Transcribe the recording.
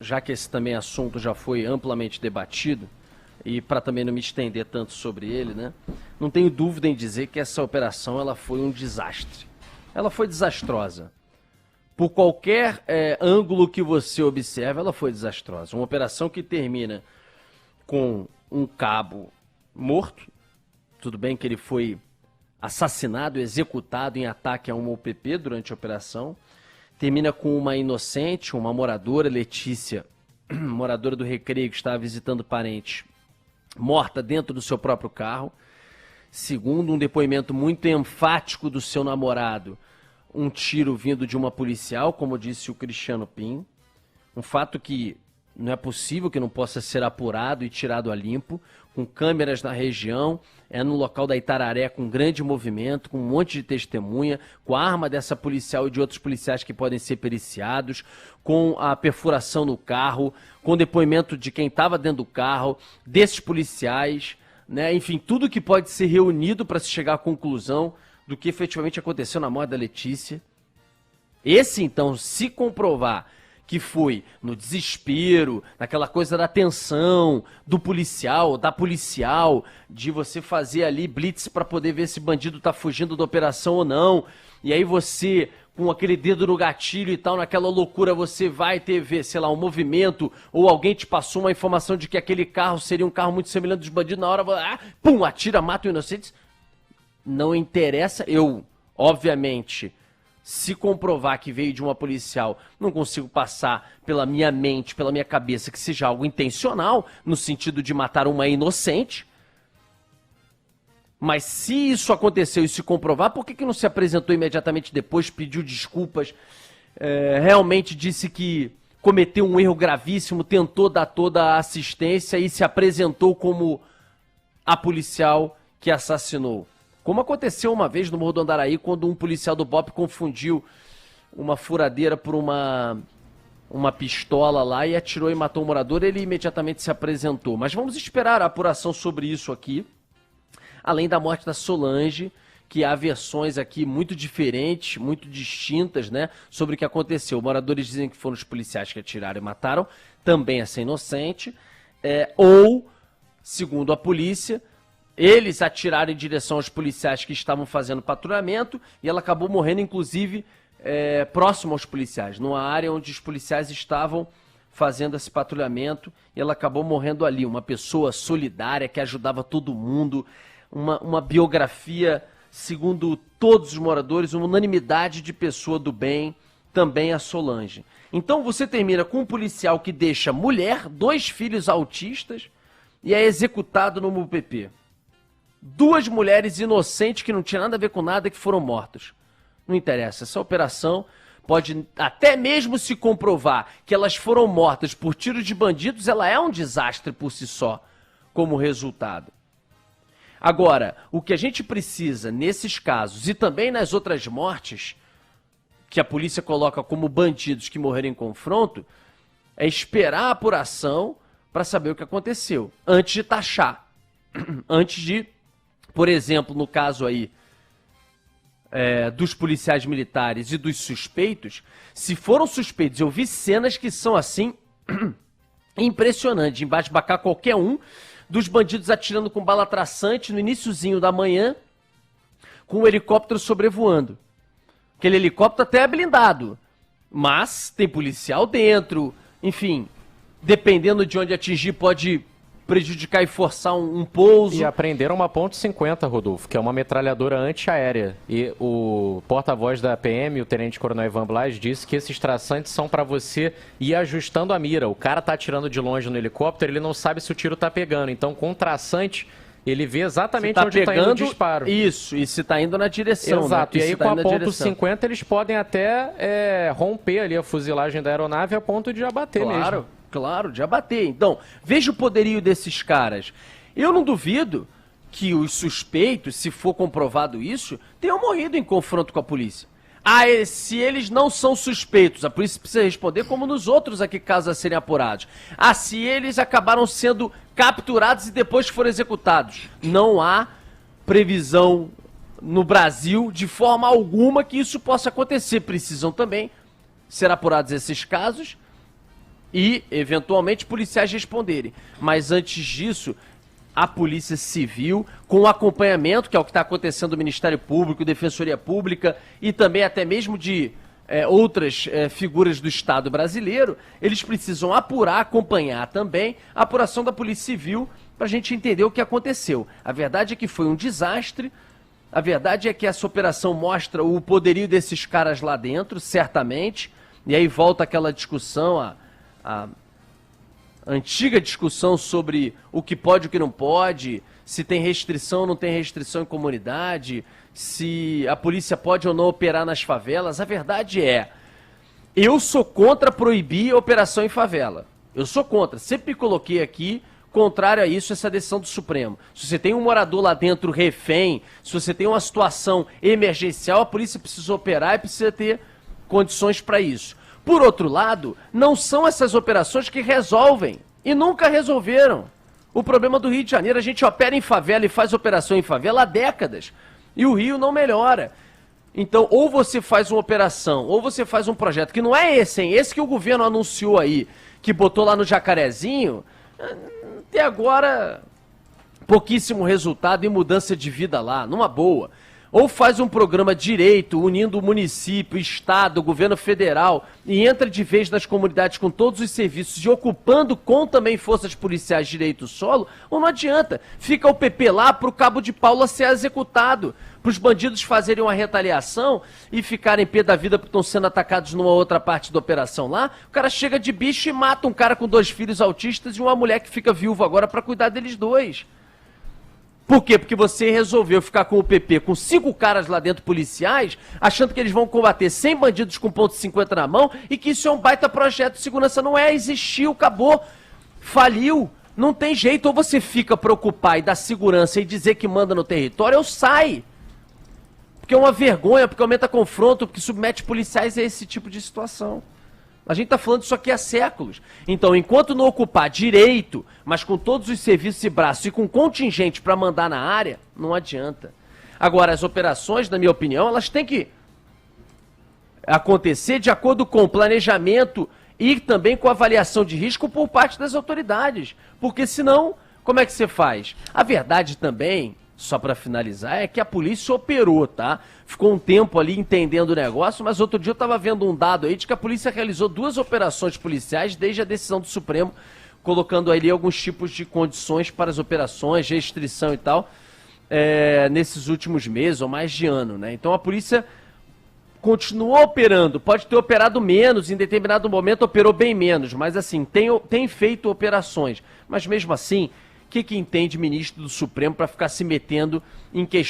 já que esse também assunto já foi amplamente debatido, e para também não me estender tanto sobre ele, né? Não tenho dúvida em dizer que essa operação ela foi um desastre. Ela foi desastrosa. Por qualquer ângulo que você observe, ela foi desastrosa. Uma operação que termina com um cabo morto. Tudo bem que ele foi assassinado, executado em ataque a uma UPP durante a operação. Termina com uma inocente, uma moradora, Letícia, moradora do Recreio, que estava visitando parente, morta dentro do seu próprio carro. Segundo um depoimento muito enfático do seu namorado, um tiro vindo de uma policial, como disse o Cristiano Pim. Um fato que não é possível que não possa ser apurado e tirado a limpo, com câmeras na região, no local da Itararé com grande movimento, com um monte de testemunha, com a arma dessa policial e de outros policiais que podem ser periciados, com a perfuração no carro, com o depoimento de quem estava dentro do carro, desses policiais, né? Enfim, tudo que pode ser reunido para se chegar à conclusão do que efetivamente aconteceu na morte da Letícia. Esse, então, se comprovar que foi no desespero, naquela coisa da tensão, do policial, da policial, de você fazer ali blitz para poder ver se bandido tá fugindo da operação ou não, e aí você, com aquele dedo no gatilho e tal, naquela loucura, você vai ter, sei lá, um movimento, ou alguém te passou uma informação de que aquele carro seria um carro muito semelhante dos bandidos, na hora, pum, atira, mata o inocente. Não interessa, eu, obviamente, se comprovar que veio de uma policial, não consigo passar pela minha mente, pela minha cabeça, que seja algo intencional, no sentido de matar uma inocente. Mas se isso aconteceu e se comprovar, por que não se apresentou imediatamente depois, pediu desculpas, realmente disse que cometeu um erro gravíssimo, tentou dar toda a assistência e se apresentou como a policial que assassinou? Como aconteceu uma vez no Morro do Andaraí, quando um policial do BOPE confundiu uma furadeira por uma pistola lá e atirou e matou um morador, ele imediatamente se apresentou. Mas vamos esperar a apuração sobre isso aqui. Além da morte da Solange, que há versões aqui muito diferentes, muito distintas, né, sobre o que aconteceu. Moradores dizem que foram os policiais que atiraram e mataram, também essa inocente. Ou, segundo a polícia, eles atiraram em direção aos policiais que estavam fazendo patrulhamento e ela acabou morrendo, inclusive, próximo aos policiais, numa área onde os policiais estavam fazendo esse patrulhamento, e ela acabou morrendo ali. Uma pessoa solidária que ajudava todo mundo, uma biografia, segundo todos os moradores, uma unanimidade de pessoa do bem, também a Solange. Então você termina com um policial que deixa mulher, 2 filhos autistas e é executado no MUPP. 2 mulheres inocentes que não tinham nada a ver com nada que foram mortas. Não interessa, essa operação pode até mesmo se comprovar que elas foram mortas por tiros de bandidos, ela é um desastre por si só, como resultado. Agora, o que a gente precisa nesses casos e também nas outras mortes, que a polícia coloca como bandidos que morreram em confronto, é esperar a apuração para saber o que aconteceu, antes de taxar, antes de, por exemplo, no caso aí dos policiais militares e dos suspeitos, se foram suspeitos, eu vi cenas que são assim impressionantes, embasbacar qualquer um, dos bandidos atirando com bala traçante no iniciozinho da manhã, com um helicóptero sobrevoando. Aquele helicóptero até é blindado, mas tem policial dentro, enfim, dependendo de onde atingir pode prejudicar e forçar um pouso. E apreenderam uma .50, Rodolfo, que é uma metralhadora antiaérea. E o porta-voz da PM, o tenente-coronel Ivan Blas, disse que esses traçantes são para você ir ajustando a mira. O cara tá atirando de longe no helicóptero, ele não sabe se o tiro tá pegando. Então, com o traçante, ele vê exatamente onde tá indo o disparo. Isso, e se tá indo na direção. Exato, né? E aí com a .50 eles podem até romper ali a fuzilagem da aeronave a ponto de abater mesmo. Claro, de abater. Então, veja o poderio desses caras. Eu não duvido que os suspeitos, se for comprovado isso, tenham morrido em confronto com a polícia. Se eles não são suspeitos, a polícia precisa responder como nos outros aqui, casos a serem apurados. Se eles acabaram sendo capturados e depois foram executados. Não há previsão no Brasil, de forma alguma, que isso possa acontecer. Precisam também ser apurados esses casos e, eventualmente, policiais responderem. Mas antes disso, a Polícia Civil, com o acompanhamento, que é o que está acontecendo do Ministério Público, Defensoria Pública e também até mesmo de outras figuras do Estado brasileiro, eles precisam apurar, acompanhar também a apuração da Polícia Civil para a gente entender o que aconteceu. A verdade é que foi um desastre, a verdade é que essa operação mostra o poderio desses caras lá dentro, certamente, e aí volta aquela discussão, a antiga discussão sobre o que pode e o que não pode, se tem restrição ou não tem restrição em comunidade, se a polícia pode ou não operar nas favelas. A verdade é, eu sou contra proibir a operação em favela. Eu sou contra. Sempre me coloquei aqui, contrário a isso, essa decisão do Supremo. Se você tem um morador lá dentro refém, se você tem uma situação emergencial, a polícia precisa operar e precisa ter condições para isso. Por outro lado, não são essas operações que resolvem, e nunca resolveram. O problema do Rio de Janeiro, a gente opera em favela e faz operação em favela há décadas, e o Rio não melhora. Então, ou você faz uma operação, ou você faz um projeto, que não é esse, hein? Esse que o governo anunciou aí, que botou lá no Jacarezinho, até agora, pouquíssimo resultado e mudança de vida lá, numa boa. Ou faz um programa direito, unindo o município, o estado, o governo federal, e entra de vez nas comunidades com todos os serviços e ocupando com também forças policiais direito solo, ou não adianta. Fica o PP lá para o Cabo de Paula ser executado, para os bandidos fazerem uma retaliação e ficarem pé da vida porque estão sendo atacados numa outra parte da operação lá. O cara chega de bicho e mata um cara com 2 filhos autistas e uma mulher que fica viúva agora para cuidar deles 2. Por quê? Porque você resolveu ficar com o PP, com 5 caras lá dentro policiais, achando que eles vão combater 100 bandidos com ponto .50 na mão e que isso é um baita projeto de segurança. Não é, existiu, acabou, faliu, não tem jeito. Ou você fica preocupado e dar segurança e dizer que manda no território, ou sai. Porque é uma vergonha, porque aumenta confronto, porque submete policiais a esse tipo de situação. A gente está falando disso aqui há séculos. Então, enquanto não ocupar direito, mas com todos os serviços e braços e com contingente para mandar na área, não adianta. Agora, as operações, na minha opinião, elas têm que acontecer de acordo com o planejamento e também com avaliação de risco por parte das autoridades. Porque senão, como é que você faz? A verdade também, só para finalizar, é que a polícia operou, tá? Ficou um tempo ali entendendo o negócio, mas outro dia eu estava vendo um dado aí de que a polícia realizou 2 operações policiais desde a decisão do Supremo, colocando ali alguns tipos de condições para as operações, restrição e tal, nesses últimos meses ou mais de ano, né? Então a polícia continuou operando, pode ter operado menos, em determinado momento operou bem menos, mas assim, tem feito operações, mas mesmo assim, o que entende ministro do Supremo para ficar se metendo em questões